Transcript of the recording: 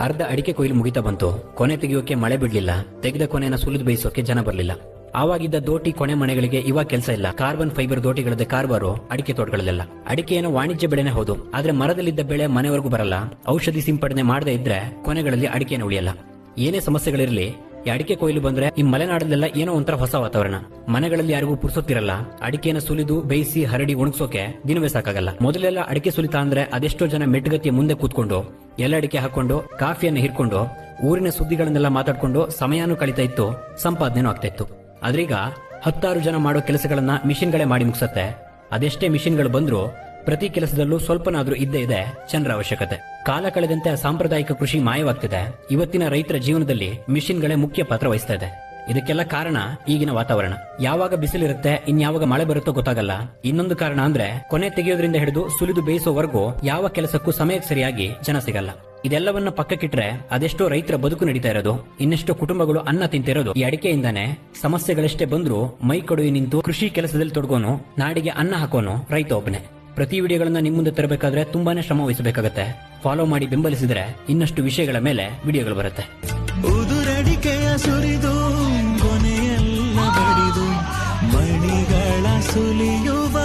ಅರ್ಧ ಅಡಿಕೆ ಕೊಯ್ಲು ಮುಗಿತಾ ಬಂತು. ಕೊನೆ ತೆಗೆಯೋಕೆ ಮಳೆ ಬಿಡ್ಲಿಲ್ಲ. ತೆಗೆದ ಕೊನೆನ ಸುಲಿದು ಬೇಯಿಸೋಕೆ ಜನ ಬರ್ಲಿಲ್ಲ. ಆವಾಗಿದ್ದ ದೋಟಿ ಕೊನೆ ಮನೆಗಳಿಗೆ ಇವಾಗ ಕೆಲಸ ಇಲ್ಲ. ಕಾರ್ಬನ್ ಫೈಬರ್ ದೋಟಿಗಳದ್ದೇ ಕಾರ್ಬಾರು ಅಡಿಕೆ ತೋಟಗಳಲ್ಲೆಲ್ಲ. ಅಡಿಕೆ ಏನೋ ವಾಣಿಜ್ಯ ಬೆಳೆನೇ ಹೌದು, ಆದ್ರೆ ಮರದಲ್ಲಿದ್ದ ಬೆಳೆ ಮನೆವರೆಗೂ ಬರಲ್ಲ. ಔಷಧಿ ಸಿಂಪಡಣೆ ಮಾಡದೇ ಇದ್ರೆ ಕೊನೆಗಳಲ್ಲಿ ಅಡಿಕೆನ ಉಳಿಯಲ್ಲ. ಏನೇ ಸಮಸ್ಯೆಗಳಿರ್ಲಿ, ಈ ಅಡಿಕೆ ಕೊಯ್ಲು ಬಂದ್ರೆ ಈ ಮಲೆನಾಡಲ್ಲೆಲ್ಲ ಏನೋ ಒಂಥರ ಹೊಸ ವಾತಾವರಣ. ಮನೆಗಳಲ್ಲಿ ಯಾರಿಗೂ ಪುರ್ಸೊತ್ತಿರಲ್ಲ. ಅಡಿಕೆನ ಸುಲಿದು ಬೇಯಿಸಿ ಹರಡಿ ಒಣಗಿಸೋಕೆ ದಿನವೇ ಸಾಕಾಗಲ್ಲ. ಮೊದಲೆಲ್ಲ ಅಡಿಕೆ ಸುಲಿತಾ ಅಂದ್ರೆ ಅದೆಷ್ಟೋ ಜನ ಮೆಟ್ಟಗತಿಯ ಮುಂದೆ ಕೂತ್ಕೊಂಡು ಎಲ್ಲ ಅಡಿಕೆ ಹಾಕೊಂಡು ಕಾಫಿಯನ್ನು ಹಿಡ್ಕೊಂಡು ಊರಿನ ಸುದ್ದಿಗಳನ್ನೆಲ್ಲ ಮಾತಾಡ್ಕೊಂಡು ಸಮಯನೂ ಕಳೀತಾ ಇತ್ತು, ಸಂಪಾದನೆನೂ ಆಗ್ತಾ ಇತ್ತು. ಆದ್ರೀಗ 10 ಜನ ಮಾಡೋ ಕೆಲಸಗಳನ್ನ ಮಿಷಿನ್ಗಳೇ ಮಾಡಿ ಮುಗಿಸತ್ತೆ. ಅದೆಷ್ಟೇ ಮಿಷಿನ್ಗಳು ಬಂದ್ರೂ ಪ್ರತಿ ಕೆಲಸದಲ್ಲೂ ಸ್ವಲ್ಪನಾದ್ರೂ ಇದ್ದೇ ಇದೆ ಜನರ ಅವಶ್ಯಕತೆ. ಕಾಲ ಕಳೆದಂತೆ ಸಾಂಪ್ರದಾಯಿಕ ಕೃಷಿ ಮಾಯವಾಗ್ತಿದೆ. ಇವತ್ತಿನ ರೈತರ ಜೀವನದಲ್ಲಿ ಮಿಷಿನ್ಗಳೇ ಮುಖ್ಯ ಪಾತ್ರ ವಹಿಸ್ತಾ ಇದೆ. ಇದಕ್ಕೆಲ್ಲ ಕಾರಣ ಈಗಿನ ವಾತಾವರಣ. ಯಾವಾಗ ಬಿಸಿಲಿರುತ್ತೆ, ಇನ್ಯಾವಾಗ ಮಳೆ ಬರುತ್ತೋ ಗೊತ್ತಾಗಲ್ಲ. ಇನ್ನೊಂದು ಕಾರಣ ಅಂದ್ರೆ ಕೊನೆ ತೆಗೆಯೋದ್ರಿಂದ ಹಿಡಿದು ಸುಲಿದು ಬೇಯಿಸೋವರೆಗೂ ಯಾವ ಕೆಲಸಕ್ಕೂ ಸಮಯಕ್ಕೆ ಸರಿಯಾಗಿ ಜನ ಸಿಗಲ್ಲ. ಇದೆಲ್ಲವನ್ನ ಪಕ್ಕಕ್ಕಿಟ್ರೆ ಅದೆಷ್ಟೋ ರೈತರ ಬದುಕು ನಡೀತಾ ಇರೋದು, ಇನ್ನೆಷ್ಟೋ ಕುಟುಂಬಗಳು ಅನ್ನ ತಿಂತಿರೋದು ಈ ಅಡಿಕೆಯಿಂದಾನೆ. ಸಮಸ್ಯೆಗಳೆಷ್ಟೇ ಬಂದ್ರೂ ಮೈ ಕಡುವಿ ನಿಂತು ಕೃಷಿ ಕೆಲಸದಲ್ಲಿ ತೊಡಗೋನು, ನಾಡಿಗೆ ಅನ್ನ ಹಾಕೋನು ರೈತ ಒಬ್ಬನೇ. ಪ್ರತಿ ವಿಡಿಯೋಗಳನ್ನ ನಿಮ್ಮ ಮುಂದೆ ತರಬೇಕಾದ್ರೆ ತುಂಬಾನೇ ಶ್ರಮ ವಹಿಸಬೇಕಾಗತ್ತೆ. ಫಾಲೋ ಮಾಡಿ ಬೆಂಬಲಿಸಿದ್ರೆ ಇನ್ನಷ್ಟು ವಿಷಯಗಳ ಮೇಲೆ ವಿಡಿಯೋಗಳು ಬರುತ್ತೆ. ಉದುರಡಿಕೆಯ ಸುರಿದು ಕೊನೆಯೆಲ್ಲ ಬಡಿದು ಮಣಿಗಳ ಸುಲಿಯುವ